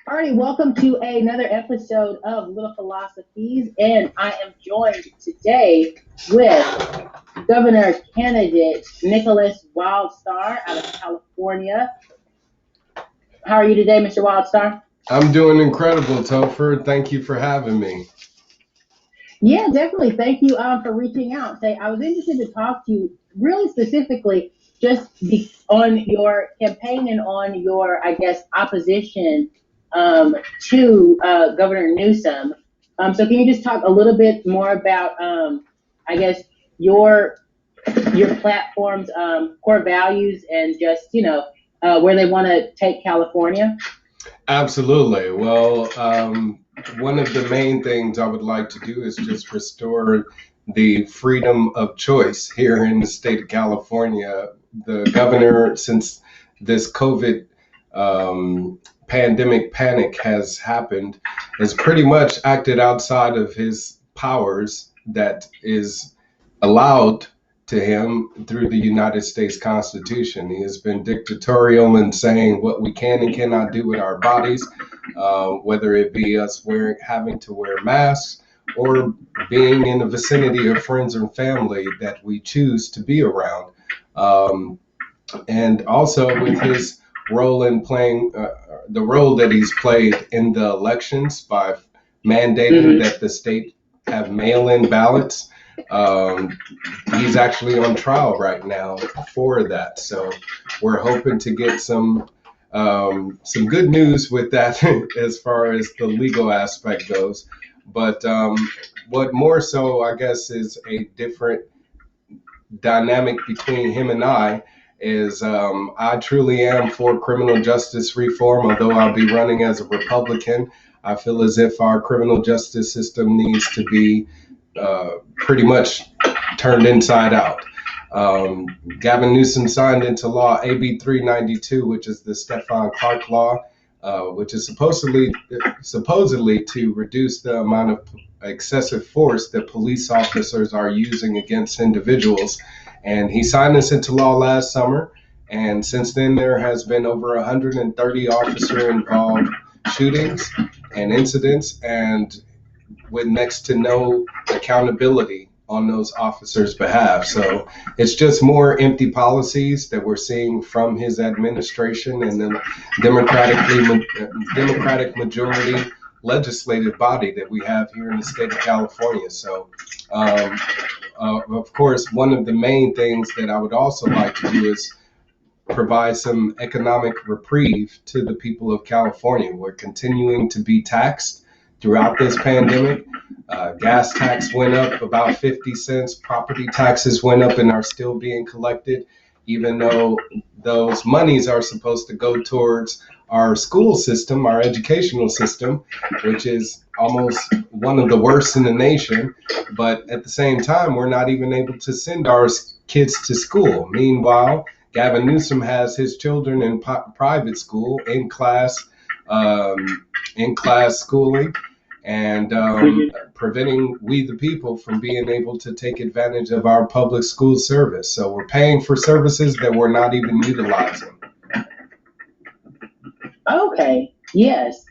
Alrighty, welcome to another episode of Little Philosophies, and I am joined today with Governor candidate Nicholas Wildstar out of California. How are you today, Mr. Wildstar? I'm doing incredible, Topher. Thank you for having me. Yeah, definitely. Thank you for reaching out. I was interested to talk to you really specifically on your campaign and on your, I guess, opposition to Governor Newsom. So can you just talk a little bit more about, I guess, your your platform's core values and just, where they want to take California? Absolutely. Well, one of the main things I would like to do is just restore the freedom of choice here in the state of California. The governor, since this COVID pandemic panic has happened, has pretty much acted outside of his powers that is allowed to him through the United States Constitution. He has been dictatorial in saying what we can and cannot do with our bodies, whether it be us having to wear masks or being in the vicinity of friends and family that we choose to be around. And also with his role in playing the role that he's played in the elections by mandating that the state have mail-in ballots. He's actually on trial right now for that. So we're hoping to get some good news with that as far as the legal aspect goes. But what more so, I guess, is a different dynamic between him and I is I truly am for criminal justice reform, although I'll be running as a Republican. I feel as if our criminal justice system needs to be pretty much turned inside out. Gavin Newsom signed into law AB 392, which is the Stephon Clark law, which is supposedly to reduce the amount of excessive force that police officers are using against individuals. And he signed this into law last summer. And since then, there has been over 130 officer-involved shootings and incidents, and with next to no accountability on those officers' behalf. So it's just more empty policies that we're seeing from his administration and the Democratic majority legislative body that we have here in the state of California. So, of course, one of the main things that I would also like to do is provide some economic reprieve to the people of California. We're continuing to be taxed throughout this pandemic. Gas tax went up about 50 cents. Property taxes went up and are still being collected, even though those monies are supposed to go towards our school system, our educational system, which is almost one of the worst in the nation. But at the same time, we're not even able to send our kids to school. Meanwhile, Gavin Newsom has his children in private school, in class schooling, and preventing we the people from being able to take advantage of our public school service. So we're paying for services that we're not even utilizing. Okay. Yes.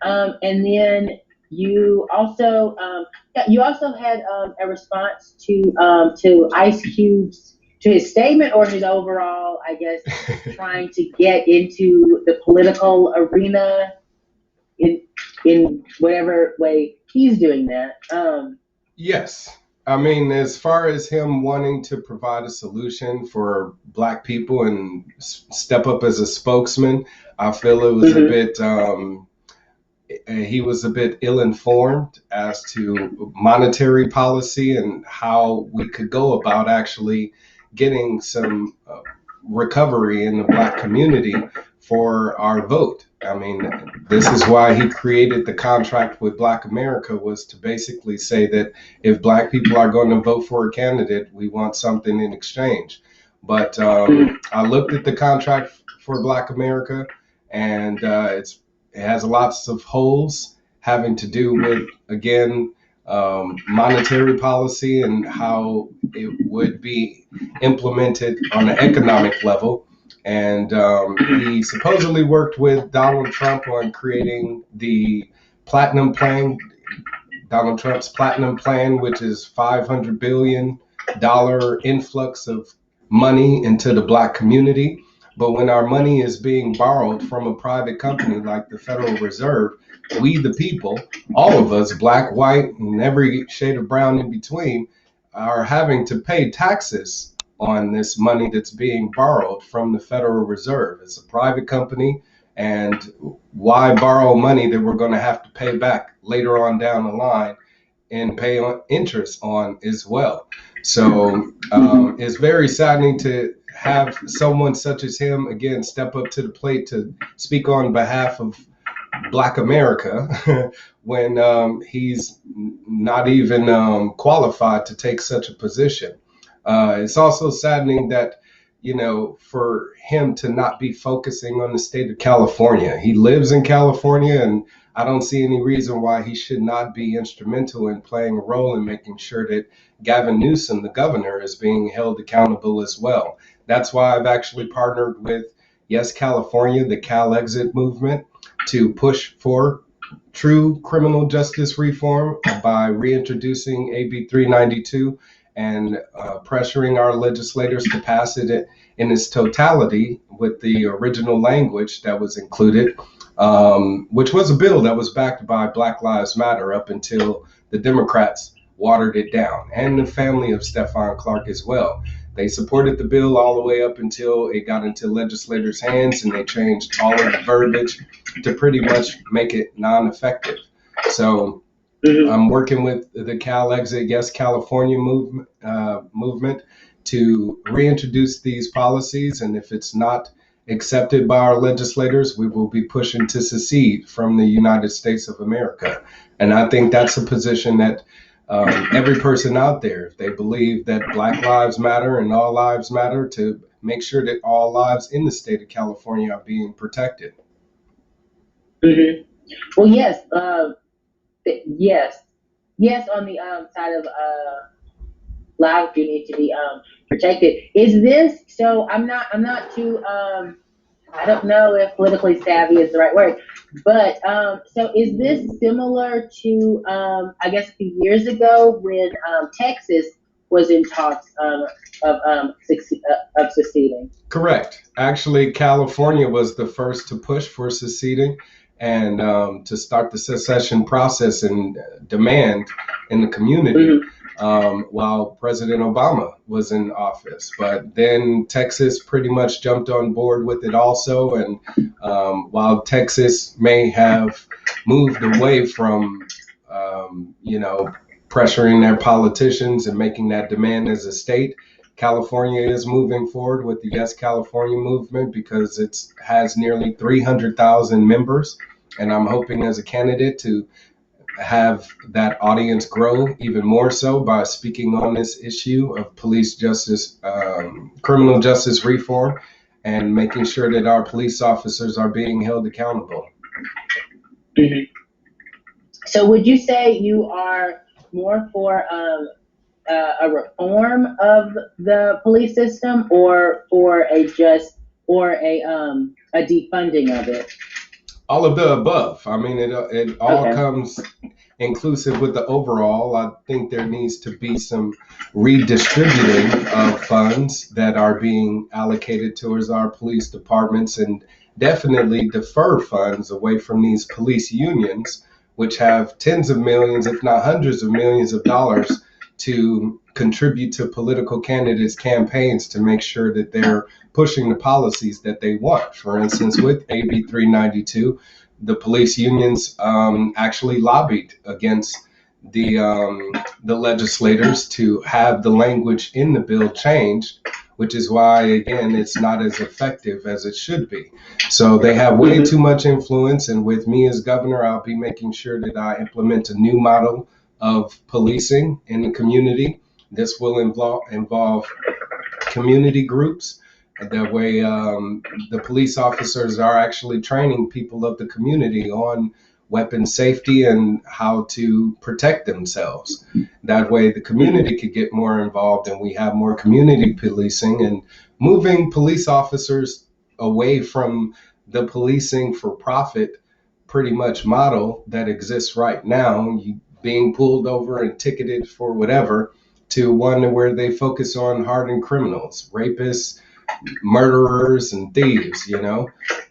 And then you also had a response to Ice Cube's, to his statement or his overall, I guess, trying to get into the political arena in whatever way he's doing that. Yes. I mean, as far as him wanting to provide a solution for Black people and step up as a spokesman, I feel it was a bit, he was a bit ill-informed as to monetary policy and how we could go about actually getting some recovery in the Black community for our vote. I mean, this is why he created the contract with Black America, was to basically say that if Black people are going to vote for a candidate, we want something in exchange. But I looked at the contract for Black America, and it has lots of holes having to do with, again, monetary policy and how it would be implemented on an economic level. And he supposedly worked with Donald Trump on creating the Platinum Plan, Donald Trump's Platinum Plan, which is $500 billion influx of money into the Black community. But when our money is being borrowed from a private company like the Federal Reserve, we, the people, all of us, Black, white, and every shade of brown in between, are having to pay taxes on this money that's being borrowed from the Federal Reserve. It's a private company, and why borrow money that we're going to have to pay back later on down the line and pay on interest on as well? So it's very saddening to have someone such as him, again, step up to the plate to speak on behalf of Black America when he's not even qualified to take such a position. It's also saddening that, for him to not be focusing on the state of California. He lives in California, and I don't see any reason why he should not be instrumental in playing a role in making sure that Gavin Newsom, the governor, is being held accountable as well. That's why I've actually partnered with Yes California, the Cal Exit movement, to push for true criminal justice reform by reintroducing AB 392 and pressuring our legislators to pass it in its totality with the original language that was included, which was a bill that was backed by Black Lives Matter up until the Democrats watered it down, and the family of Stephon Clark as well. They supported the bill all the way up until it got into legislators' hands, and they changed all of the verbiage to pretty much make it non-effective. So I'm working with the Cal Exit Yes California movement to reintroduce these policies, and if it's not accepted by our legislators, we will be pushing to secede from the United States of America. And I think that's a position that every person out there, if they believe that Black lives matter and all lives matter, to make sure that all lives in the state of California are being protected. Mm-hmm. Well, yes, yes. On the side of lives do need to be protected. Is this so? I'm not too. I don't know if politically savvy is the right word, but so is this similar to I guess a few years ago when Texas was in talks of seceding? Correct. Actually, California was the first to push for seceding and to start the secession process and demand in the community. While President Obama was in office. But then Texas pretty much jumped on board with it also. And while Texas may have moved away from, pressuring their politicians and making that demand as a state, California is moving forward with the Yes California movement because it has nearly 300,000 members. And I'm hoping as a candidate to have that audience grow even more so by speaking on this issue of police justice, criminal justice reform, and making sure that our police officers are being held accountable. Mm-hmm. So would you say you are more for a reform of the police system or for a defunding of it? All of the above. I mean, it all comes inclusive with the overall. I think there needs to be some redistributing of funds that are being allocated towards our police departments, and definitely defer funds away from these police unions, which have tens of millions, if not hundreds of millions of dollars to contribute to political candidates' campaigns to make sure that they're pushing the policies that they want. For instance, with AB 392, the police unions actually lobbied against the legislators to have the language in the bill changed, which is why, again, it's not as effective as it should be. So they have way too much influence, and with me as governor, I'll be making sure that I implement a new model of policing in the community. This will involve community groups. That way, the police officers are actually training people of the community on weapon safety and how to protect themselves. That way, the community could get more involved, and we have more community policing, and moving police officers away from the policing for profit pretty much model that exists right now, you being pulled over and ticketed for whatever, to one where they focus on hardened criminals, rapists, murderers, and thieves.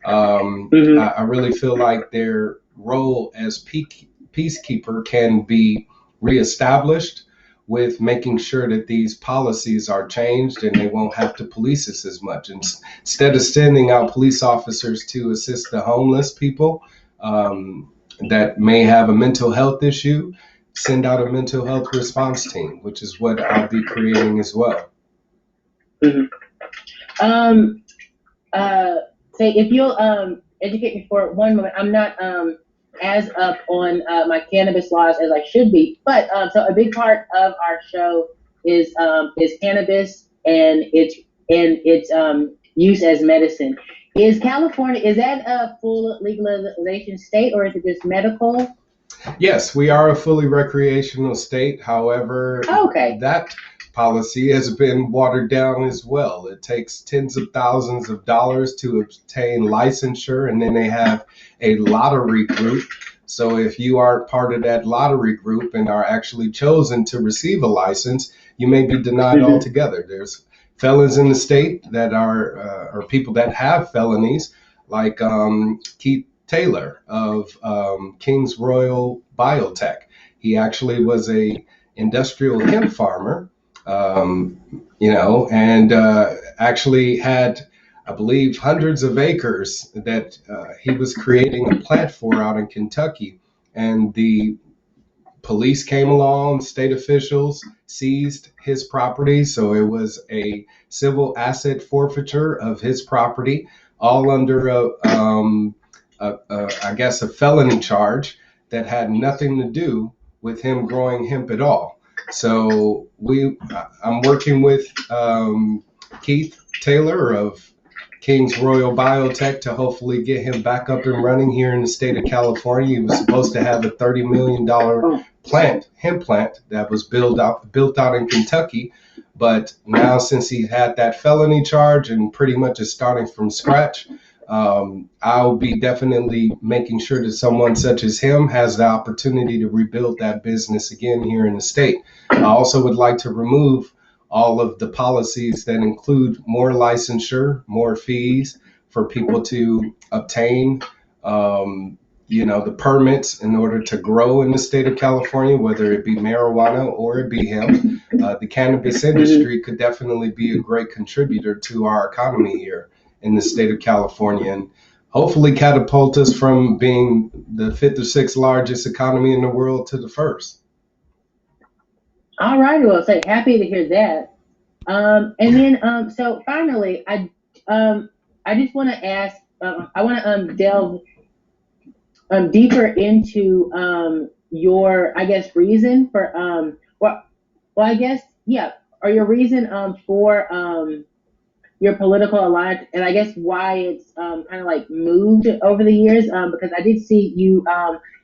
I really feel like their role as peacekeeper can be reestablished with making sure that these policies are changed and they won't have to police us as much. And instead of sending out police officers to assist the homeless people that may have a mental health issue, send out a mental health response team, which is what I'll be creating as well. Mm-hmm. Say, if you'll educate me for one moment. I'm not as up on my cannabis laws as I should be, but so a big part of our show is cannabis and its use as medicine. Is California, is that a full legalization state, or is it just medical? Yes, we are a fully recreational state. However, that policy has been watered down as well. It takes tens of thousands of dollars to obtain licensure, and then they have a lottery group. So if you aren't part of that lottery group and are actually chosen to receive a license, you may be denied altogether. There's felons in the state that are, or people that have felonies, like Keith Taylor of King's Royal Biotech. He actually was a industrial hemp farmer, and actually had, I believe, hundreds of acres that he was creating a plant for out in Kentucky. And the police came along, state officials seized his property. So it was a civil asset forfeiture of his property, all under I guess a felony charge that had nothing to do with him growing hemp at all. So I'm working with Keith Taylor of King's Royal Biotech to hopefully get him back up and running here in the state of California. He was supposed to have a $30 million hemp plant that was built out in Kentucky. But now, since he had that felony charge and pretty much is starting from scratch, I'll be definitely making sure that someone such as him has the opportunity to rebuild that business again here in the state. I also would like to remove all of the policies that include more licensure, more fees for people to obtain, the permits in order to grow in the state of California, whether it be marijuana or it be hemp. The cannabis industry could definitely be a great contributor to our economy here in the state of California, and hopefully catapult us from being the 5th or 6th largest economy in the world to the 1st. All right, well, say happy to hear that. And then, so finally, I just want to ask, I want to delve deeper into your, I guess, reason for or your reason for your political alliance, and I guess why it's kind of like moved over the years. Because I did see you.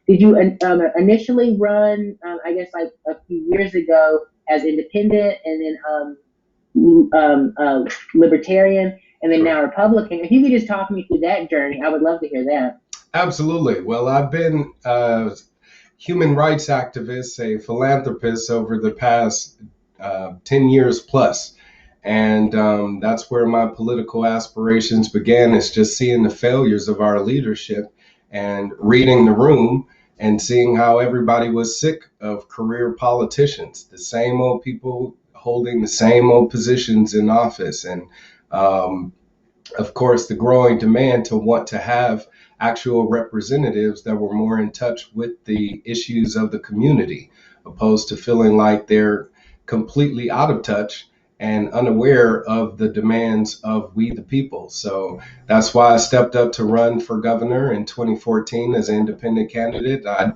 Did you initially run, I guess, like a few years ago as independent, and then libertarian, and then now Republican? If you could just talk me through that journey, I would love to hear that. Absolutely. Well, I've been a human rights activist, a philanthropist over the past 10 years plus. And that's where my political aspirations began, is just seeing the failures of our leadership and reading the room and seeing how everybody was sick of career politicians, the same old people holding the same old positions in office. And of course, the growing demand to want to have actual representatives that were more in touch with the issues of the community, opposed to feeling like they're completely out of touch and unaware of the demands of we the people. So that's why I stepped up to run for governor in 2014 as an independent candidate. I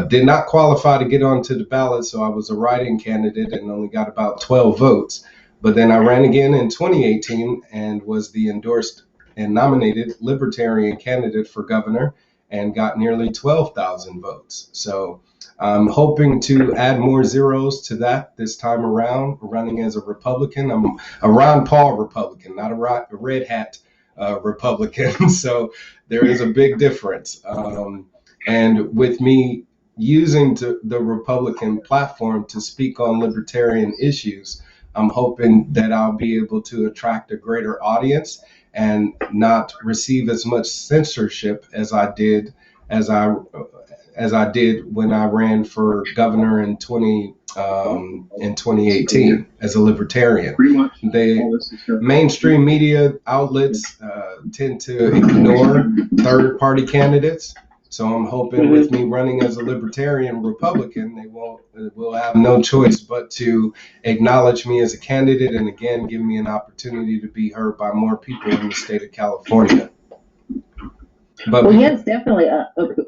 did not qualify to get onto the ballot, so I was a write-in candidate and only got about 12 votes. But then I ran again in 2018 and was the endorsed and nominated Libertarian candidate for governor. and got nearly 12,000 votes. So I'm hoping to add more zeros to that this time around, running as a Republican. I'm a Ron Paul Republican, not a red hat Republican. So there is a big difference. And with me using the Republican platform to speak on libertarian issues, I'm hoping that I'll be able to attract a greater audience and not receive as much censorship as I as I did when I ran for governor in 2018 as a libertarian. The mainstream media outlets tend to ignore third-party candidates. So I'm hoping with me running as a libertarian Republican, they will have no choice but to acknowledge me as a candidate and again give me an opportunity to be heard by more people in the state of California. But well, yes, definitely.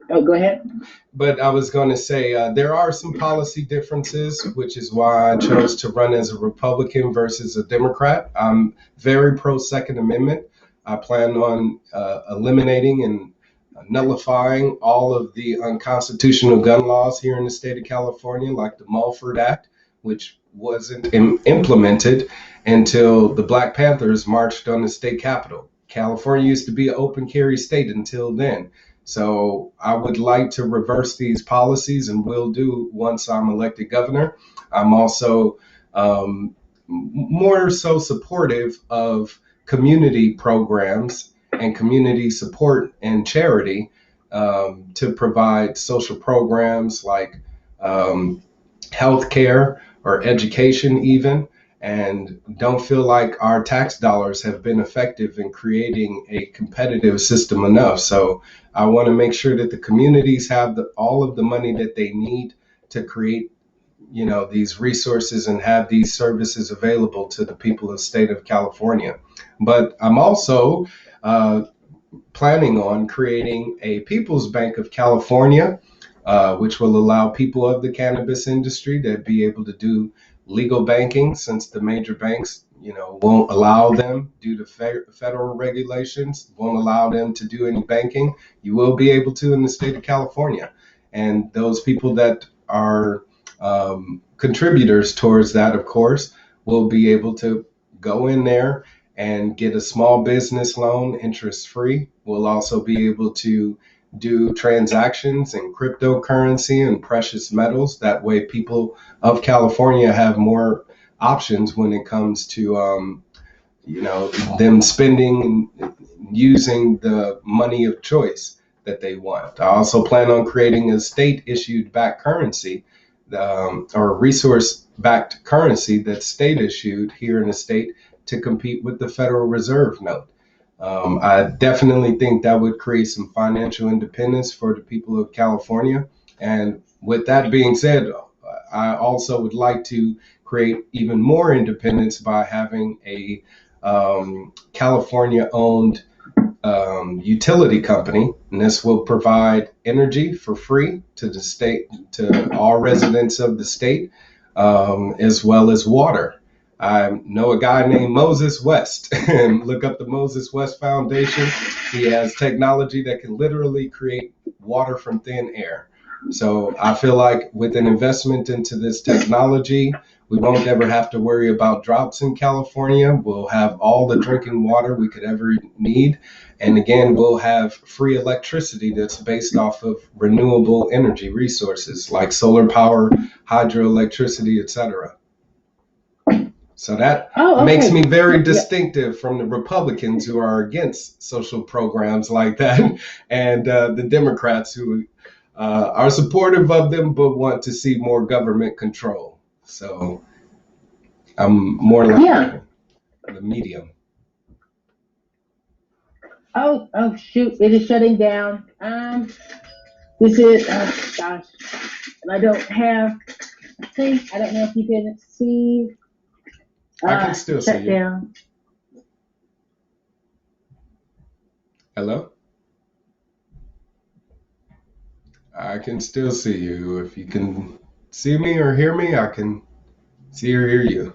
Go ahead. But I was going to say there are some policy differences, which is why I chose to run as a Republican versus a Democrat. I'm very pro Second Amendment. I plan on eliminating and nullifying all of the unconstitutional gun laws here in the state of California, like the Mulford Act, which wasn't implemented until the Black Panthers marched on the state capitol. California used to be an open carry state until then. So I would like to reverse these policies and will do once I'm elected governor. I'm also more so supportive of community programs and community support and charity to provide social programs like healthcare or education even, and don't feel like our tax dollars have been effective in creating a competitive system enough. So I want to make sure that the communities have all of the money that they need to create, these resources and have these services available to the people of the state of California. But I'm also planning on creating a People's Bank of California, which will allow people of the cannabis industry to be able to do legal banking, since the major banks, won't allow them due to federal regulations, won't allow them to do any banking. You will be able to in the state of California. And those people that are contributors towards that, of course, will be able to go in there and get a small business loan interest free. We'll also be able to do transactions in cryptocurrency and precious metals. That way people of California have more options when it comes to them spending and using the money of choice that they want. I also plan on creating a state issued backed currency or resource backed currency that's state issued here in the state to compete with the Federal Reserve note. I definitely think that would create some financial independence for the people of California. And with that being said, I also would like to create even more independence by having a California-owned utility company, and this will provide energy for free to the state, to all residents of the state, as well as water. I know a guy named Moses West, and look up the Moses West Foundation. He has technology that can literally create water from thin air. So I feel like with an investment into this technology, we won't ever have to worry about droughts in California. We'll have all the drinking water we could ever need. And again, we'll have free electricity that's based off of renewable energy resources like solar power, hydroelectricity, etc. So that makes me very distinctive from the Republicans who are against social programs like that, and the Democrats who are supportive of them but want to see more government control. So I'm more like the medium. Oh shoot! It is shutting down. This is gosh, and I don't have. I don't know if you can see. I can still see you. Down. Hello? I can still see you. If you can see me or hear me, I can see or hear you.